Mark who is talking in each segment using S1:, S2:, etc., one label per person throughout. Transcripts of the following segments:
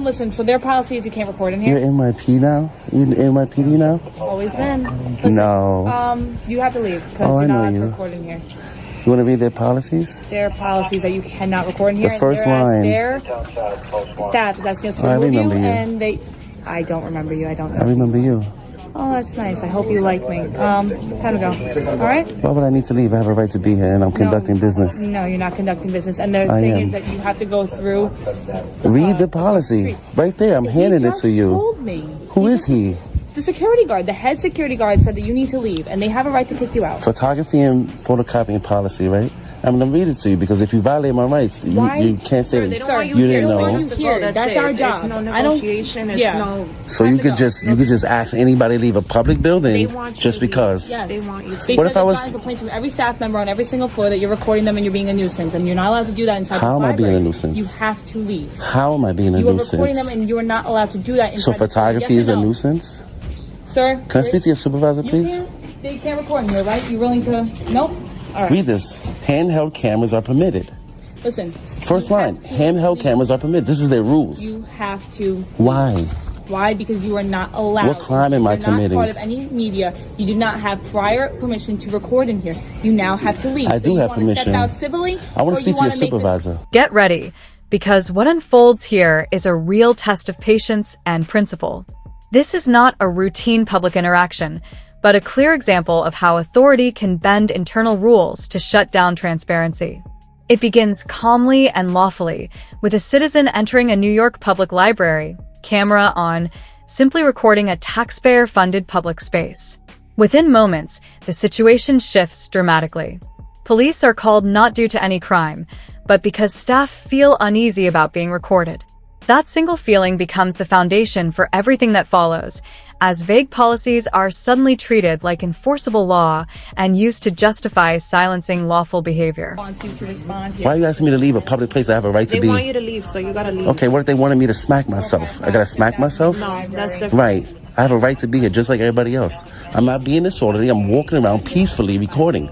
S1: Listen, so their policy is you can't record in here.
S2: You're NYPD now? You're NYPD now?
S1: Always been. Listen,
S2: no.
S1: You have to leave because you're not allowed to record in here.
S2: You want to read their policies?
S1: Their policies that you cannot record in here.
S2: The first line.
S1: Their staff is asking us to remove you, and they... I don't remember you. I
S2: remember you.
S1: Oh, that's nice. I hope you like me. Time to go. All right?
S2: Why would I need to leave? I have a right to be here, and I'm conducting business.
S1: No, you're not conducting business. And the thing is that you have to go through...
S2: Read the policy. Right there. I'm handing it to you.
S1: He just told me.
S2: Who is he?
S1: The security guard. The head security guard said that you need to leave, and they have a right to kick you out.
S2: Photography and photocopying policy, right? I'm going to read it to you because if you violate my rights, you can't say that you didn't know.
S1: That's our job.
S3: It's no negotiation. No.
S2: So you could just ask anybody to leave a public building just because.
S1: Yes.
S3: They want you.
S1: What if I was complaints from every staff member on every single floor that you're recording them and you're being a nuisance, and you're not allowed to do that inside the library.
S2: How am I being a nuisance?
S1: You have to leave.
S2: How am I being a nuisance?
S1: You are recording them and you are not allowed to do that inside.
S2: So photography is a nuisance?
S1: Sir?
S2: Can I speak to your supervisor, please?
S1: They can't record in here, right? You willing to? Nope. All right.
S2: Read this. Handheld cameras are permitted.
S1: Listen.
S2: First line. Handheld cameras are permitted. This is their rules.
S1: You have to.
S2: Why?
S1: Why? Because you are not allowed.
S2: What crime am I committing?
S1: You're not part of any media. You do not have prior permission to record in here. You now have to leave.
S2: I do have permission.
S1: Step out civilly.
S2: I want to speak to your supervisor.
S4: Get ready, because what unfolds here is a real test of patience and principle. This is not a routine public interaction, but a clear example of how authority can bend internal rules to shut down transparency. It begins calmly and lawfully, with a citizen entering a New York public library, camera on, simply recording a taxpayer-funded public space. Within moments, the situation shifts dramatically. Police are called not due to any crime, but because staff feel uneasy about being recorded. That single feeling becomes the foundation for everything that follows, as vague policies are suddenly treated like enforceable law and used to justify silencing lawful behavior.
S1: Why
S2: are you asking me to leave a public place I have a right to be?
S3: They want you to leave, so you gotta leave.
S2: Okay, what if they wanted me to smack myself? I gotta smack myself?
S3: No, that's different.
S2: Right. I have a right to be here just like everybody else. I'm not being disorderly. I'm walking around peacefully recording.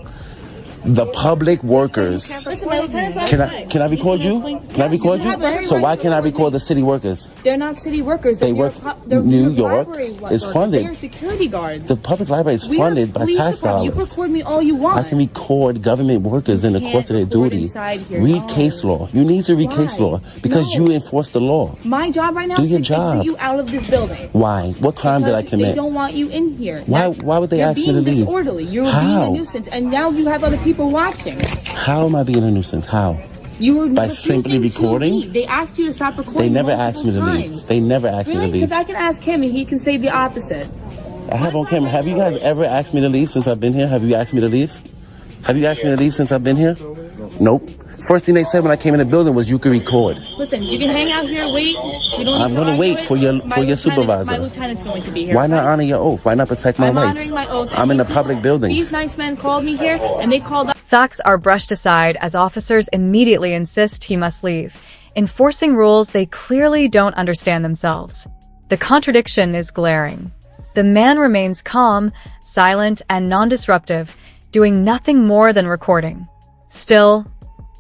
S2: The public workers. Can I record you? Can I record you? So why can't I record the city workers?
S1: They're not city workers.
S2: They work. New York is funded.
S1: They're security guards.
S2: The public library is funded by tax dollars.
S1: You record me all you want.
S2: I can record government workers in the course of their duty. Read case law. You need to read case law because you enforce the law.
S1: My job right now is to exit you out of this building.
S2: Why? What crime did I commit?
S1: They don't want you in here.
S2: Why would they ask me to leave?
S1: You're being disorderly. You're being a nuisance, and now you have other people watching.
S2: How am I being a nuisance? How?
S1: You were
S2: by simply recording.
S1: They asked you to stop recording.
S2: They never asked me to leave. They never asked me to leave.
S1: Because I can ask him and he can say the opposite.
S2: I have on camera. Have you guys ever asked me to leave since I've been here? Have you asked me to leave? Have you asked me to leave since I've been here? Nope. First thing they said when I came in the building was you can record.
S1: Listen, you can hang out here, wait.
S2: I'm going to wait for your supervisor.
S1: My lieutenant's going to be here.
S2: Why not honor your oath? Why not protect my rights?
S1: I'm honoring my oath.
S2: I'm in a public building.
S1: These nice men called me here and they called up.
S4: Facts are brushed aside as officers immediately insist he must leave, enforcing rules they clearly don't understand themselves. The contradiction is glaring. The man remains calm, silent, and non-disruptive, doing nothing more than recording. Still,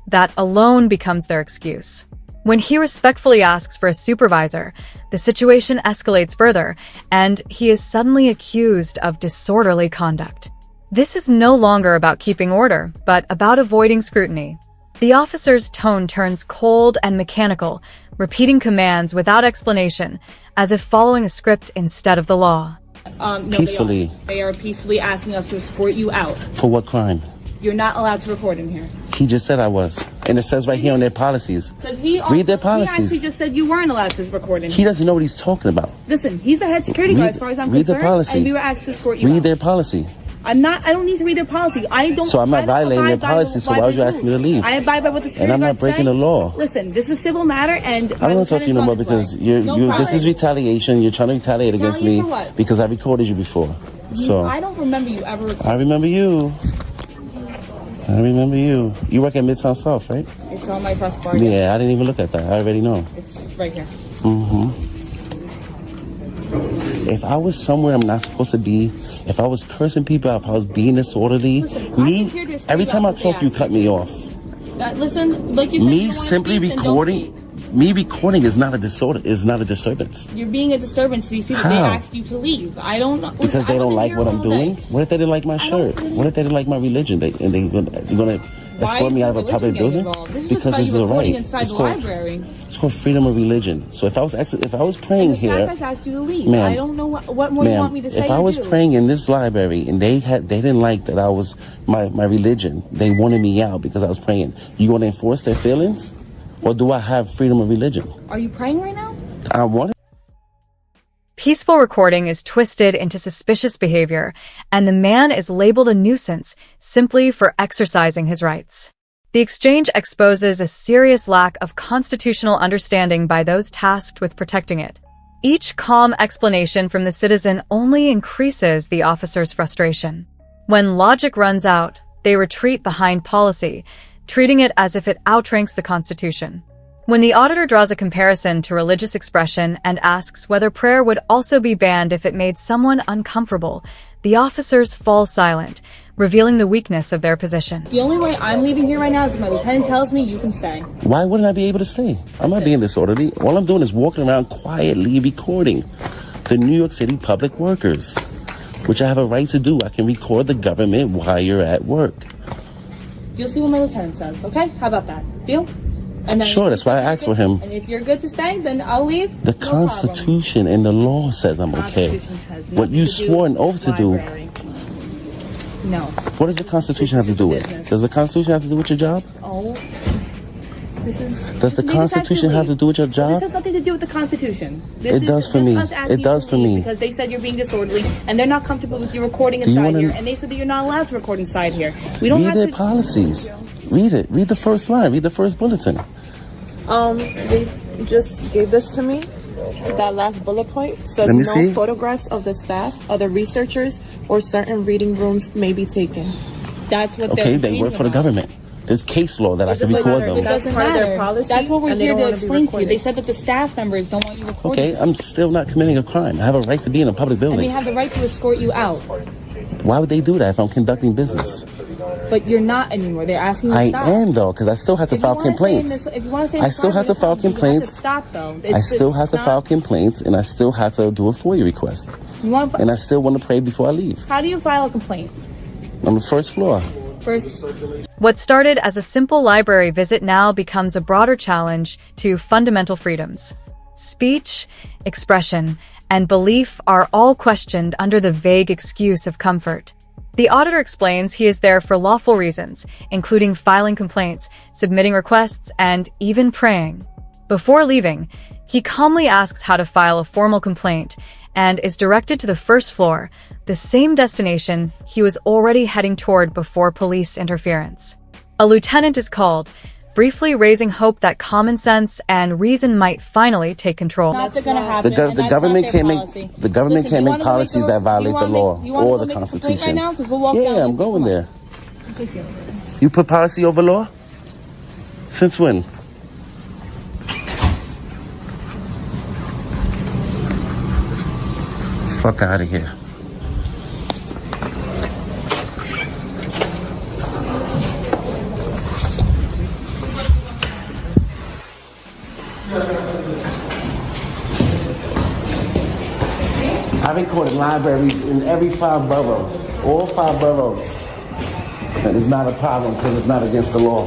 S4: that alone becomes their excuse. When he respectfully asks for a supervisor, the situation escalates further, and he is suddenly accused of disorderly conduct. This is no longer about keeping order, but about avoiding scrutiny. The officer's tone turns cold and mechanical, repeating commands without explanation, as if following a script instead of the law.
S1: No,
S2: peacefully.
S1: They are peacefully asking us to escort you out.
S2: For what crime?
S1: You're not allowed to record in here.
S2: He just said I was. And it says right here on their policies. Read their policies.
S1: He actually just said you weren't allowed to record in here.
S2: He doesn't know what he's talking about.
S1: Listen, he's the head security guard as far as I'm concerned.
S2: Read the policy.
S1: And we were asked to escort you out.
S2: Read their policy.
S1: I don't need to read their policy.
S2: So I'm not violating their policy, so why would you ask me to leave?
S1: I abide by what the security
S2: And I'm not breaking the law.
S1: Listen, this is a civil matter, and
S2: I don't want to talk to you no more because this is retaliation. You're trying to retaliate against me because I recorded you before. So
S1: I don't remember you ever recording.
S2: I remember you. I remember you. You work at Midtown South, right?
S1: It's on my press bar.
S2: Yeah, I didn't even look at that. I already know.
S1: It's right here.
S2: If I was somewhere I'm not supposed to be, if I was cursing people out, if I was being disorderly, every time I talk, you cut me off.
S1: Listen, like you said,
S2: me simply recording, me recording is not a disorder. Is not a disturbance.
S1: You're being a disturbance to these people.
S2: How?
S1: They asked you to leave. I don't know.
S2: Because they don't like what I'm doing. What if they didn't like my shirt? What if they didn't like my religion? They're gonna escort me out of a public building? Because this is a right. It's called freedom of religion. So if I was praying here,
S1: the staff has asked you to leave. I don't know what more you want me to say.
S2: If I was praying in this library and they didn't like that I was my religion, they wanted me out because I was praying. You want to enforce their feelings, or do I have freedom of religion?
S1: Are you praying right now?
S2: I want it.
S4: Peaceful recording is twisted into suspicious behavior, and the man is labeled a nuisance simply for exercising his rights. The exchange exposes a serious lack of constitutional understanding by those tasked with protecting it. Each calm explanation from the citizen only increases the officer's frustration. When logic runs out, they retreat behind policy, treating it as if it outranks the Constitution. When the auditor draws a comparison to religious expression and asks whether prayer would also be banned if it made someone uncomfortable, the officers fall silent, revealing the weakness of their position.
S1: The only way I'm leaving here right now is if my lieutenant tells me you can stay.
S2: Why wouldn't I be able to stay? I'm not being disorderly. All I'm doing is walking around quietly recording the New York City public workers, which I have a right to do. I can record the government while you're at work.
S1: You'll see what my lieutenant says, okay? How about that? Deal? And then
S2: sure, that's why I asked for him.
S1: And if you're good to stay, then I'll leave.
S2: The Constitution and the law says I'm okay. What you swore an oath to do.
S1: No.
S2: What does the Constitution have to do with? Does the Constitution have to do with your job?
S1: Oh.
S2: Does the Constitution have to do with your job?
S1: This has nothing to do with the Constitution.
S2: It does for me. It does for me.
S1: Because they said you're being disorderly, and they're not comfortable with you recording inside here, and they said that you're not allowed to record inside here. We don't have to...
S2: Read their policies. Read it. Read the first line. Read the first bulletin.
S3: They just gave this to me. That last bullet point says no photographs of the staff, other researchers, or certain reading rooms may be taken.
S1: That's what
S2: okay, they work for the government. There's case law that I can record them.
S1: It doesn't matter. Their policy, that's what we're here to explain to you. They said that the staff members don't want you recording.
S2: Okay, I'm still not committing a crime. I have a right to be in a public building.
S1: And they have the right to escort you out.
S2: Why would they do that if I'm conducting business?
S1: But you're not anymore. They're asking you to stop.
S2: I am, though, because I still have to file complaints.
S1: If you want to say
S2: I still have to file complaints.
S1: Stop, though.
S2: I still have to file complaints, and I still have to do a FOIA request. And I still want to pray before I leave.
S1: How do you file a complaint?
S2: On the first floor.
S4: What started as a simple library visit now becomes a broader challenge to fundamental freedoms. Speech, expression, and belief are all questioned under the vague excuse of comfort. The auditor explains he is there for lawful reasons, including filing complaints, submitting requests, and even praying. Before leaving, he calmly asks how to file a formal complaint and is directed to the first floor, the same destination he was already heading toward before police interference. A lieutenant is called, briefly raising hope that common sense and reason might finally take control.
S1: That's going to happen.
S2: The government can't make policies that violate the law or the Constitution. Yeah, I'm going there. You put policy over law? Since when? Fuck out of here. I recorded libraries in every 5 boroughs, all 5 boroughs. And it's not a problem because it's not against the law.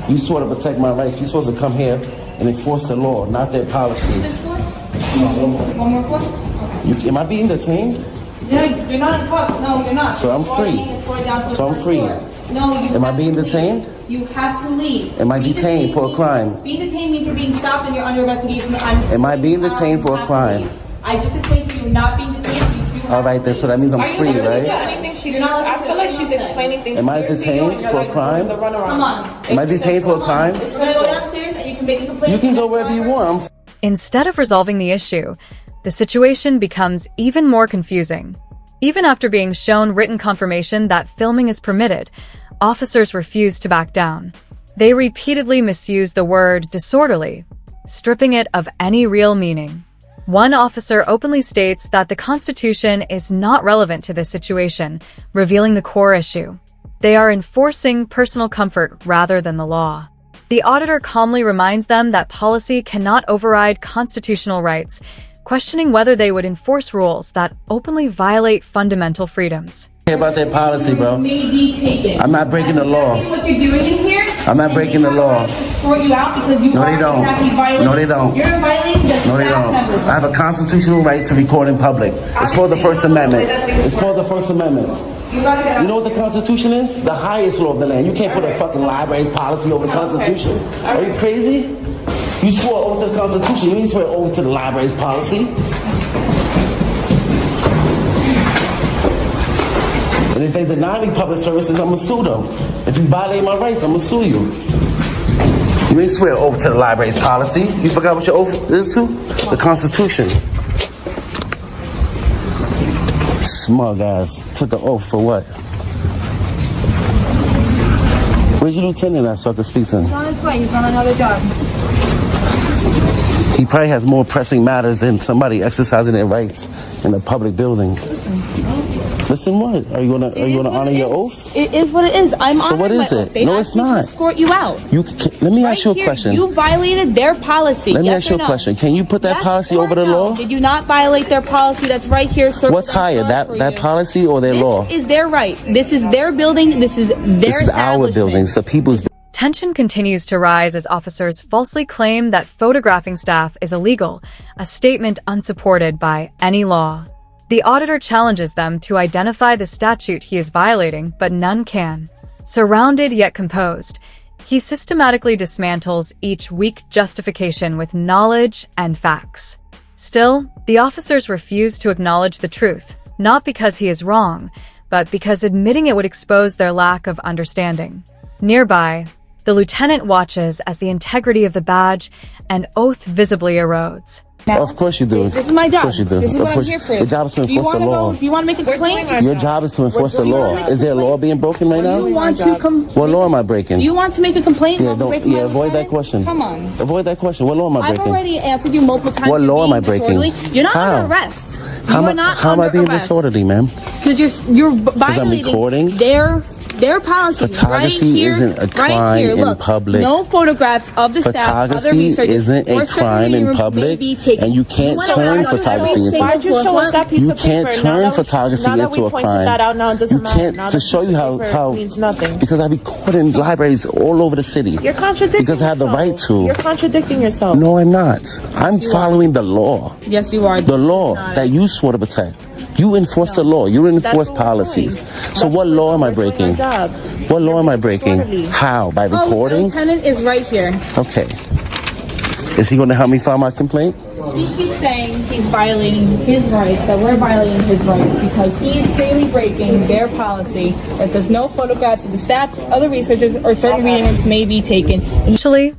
S2: You swore to protect my rights. You're supposed to come here and enforce the law, not their policy.
S1: This floor? One more floor? Okay.
S2: Am I being detained?
S1: No, you're not in cuffs. No, you're not.
S2: So I'm free. So I'm free.
S1: No, you
S2: Am I being detained?
S1: You have to leave.
S2: Am I detained for a crime?
S1: Being detained means you're being stopped and you're under investigation.
S2: Am I being detained for a crime?
S1: I just explained to you not being detained.
S2: All right, then, so that means I'm free, right?
S3: I feel like she's explaining things.
S2: Am I detained for a crime?
S1: Come on.
S2: Am I detained for a crime?
S1: It's going to go downstairs and you can make a complaint.
S2: You can go wherever you want.
S4: Instead of resolving the issue, the situation becomes even more confusing. Even after being shown written confirmation that filming is permitted, officers refuse to back down. They repeatedly misuse the word disorderly, stripping it of any real meaning. One officer openly states that the Constitution is not relevant to this situation, revealing the core issue. They are enforcing personal comfort rather than the law. The auditor calmly reminds them that policy cannot override constitutional rights, questioning whether they would enforce rules that openly violate fundamental freedoms.
S2: Care about their policy, bro.
S1: May be taken.
S2: I'm not breaking the law.
S1: What you're doing in here?
S2: I'm not breaking the law.
S1: Escort you out because you
S2: No,
S1: are
S2: they don't.
S1: exactly violating.
S2: No, they don't.
S1: You're violating the
S2: No, they
S1: staff
S2: don't.
S1: members.
S2: I have a constitutional right to record in public. It's called the First Amendment. It's called the First Amendment.
S1: You gotta get out.
S2: You know what the Constitution is? The highest law of the land. You can't put a fucking library's policy over the Constitution. Are you crazy? You swore over to the Constitution. You didn't swear over to the library's policy. And if they deny me public services, I'm gonna sue them. If you violate my rights, I'm gonna sue you. You ain't swear over to the library's policy. You forgot what your oath is to? The Constitution. Smug ass. Took an oath for what? Where's your lieutenant at so I can speak to him?
S1: He's on his way. He's on another job.
S2: He probably has more pressing matters than somebody exercising their rights in a public building. Listen, what? Are you gonna honor your oath?
S1: It is what it is. I'm
S2: So what
S1: honoring
S2: is
S1: my
S2: it?
S1: oath. They
S2: No,
S1: asked
S2: it's
S1: me to
S2: not.
S1: escort you out.
S2: Let me
S1: Right
S2: ask you a
S1: here,
S2: question.
S1: You violated their policy.
S2: Let me
S1: yes
S2: ask you
S1: or
S2: a
S1: no?
S2: question. Can you put that
S1: Yes
S2: policy
S1: or
S2: over the
S1: no?
S2: law?
S1: Did you not violate their policy that's right here?
S2: What's higher, that policy or their law?
S1: This is their right. This is their building. This is their
S2: This is our
S1: establishment.
S2: building. It's the people's.
S4: Tension continues to rise as officers falsely claim that photographing staff is illegal, a statement unsupported by any law. The auditor challenges them to identify the statute he is violating, but none can. Surrounded yet composed, he systematically dismantles each weak justification with knowledge and facts. Still, the officers refuse to acknowledge the truth, not because he is wrong, but because admitting it would expose their lack of understanding. Nearby, the lieutenant watches as the integrity of the badge and oath visibly erodes.
S2: Of course you do.
S1: This is my job.
S2: Of course you do.
S1: This is
S2: Of
S1: what I'm
S2: course.
S1: here for.
S2: Your job is to enforce the law.
S1: Do you want to make a complaint?
S2: Your job is to enforce the law. Is there a law being broken right
S1: Do you
S2: now?
S1: want to
S2: What law am I breaking?
S1: Do you want to make a complaint?
S2: Yeah,
S1: Walk away
S2: don't.
S1: from my
S2: Yeah, avoid that
S1: lieutenant?
S2: question.
S1: Come on.
S2: Avoid that question. What law am I
S1: I've
S2: breaking?
S1: already answered you multiple times.
S2: What
S1: You're
S2: law am I
S1: being
S2: breaking?
S1: disorderly. You're not
S2: How?
S1: under arrest.
S2: How
S1: You
S2: am
S1: are not
S2: how am I
S1: under
S2: being
S1: arrest.
S2: disorderly, ma'am?
S1: Because you're violating
S2: recording?
S1: their policy.
S2: Photography
S1: right here,
S2: isn't a crime
S1: right here.
S2: in
S1: Look,
S2: public.
S1: No photographs of the staff, other
S2: Photography
S1: researchers,
S2: isn't
S1: or
S2: a
S1: certain
S2: crime
S1: meeting
S2: in
S1: rooms may
S2: public,
S1: be taken.
S2: and you can't
S1: wanna
S2: turn
S1: argue
S2: photography
S1: every
S2: into.
S3: Why'd you show us that piece
S2: You
S3: of
S2: can't
S3: paper?
S2: turn
S3: Now that we-
S2: photography
S3: now that
S2: into
S3: we
S2: a
S3: pointed
S2: crime.
S3: that out, now it doesn't
S2: You
S3: matter.
S2: can't
S3: Now
S2: to
S3: that
S2: show
S3: piece
S2: you
S3: of paper
S2: how
S3: means nothing.
S2: because I record in libraries all over the city.
S3: You're contradicting
S2: because I have the
S3: yourself.
S2: right to.
S3: You're contradicting yourself.
S2: No, I'm not. I'm following the law.
S1: Yes, you are.
S2: The law that you swore to protect. You enforce the law. You enforce
S3: what we're
S2: policies.
S3: doing.
S2: So
S3: That's
S2: what
S3: what
S2: law am I
S3: we're doing,
S2: breaking?
S3: our job.
S2: What law am I breaking?
S3: disorderly.
S2: How? By
S1: Oh, the
S2: recording?
S1: lieutenant is right here.
S2: Okay. Is he going to help me file my complaint?
S1: He keeps saying he's violating his rights, that we're violating his rights because he's clearly breaking their policy that says no photographs of the staff, other researchers, or certain reading rooms may be taken.
S4: Initially,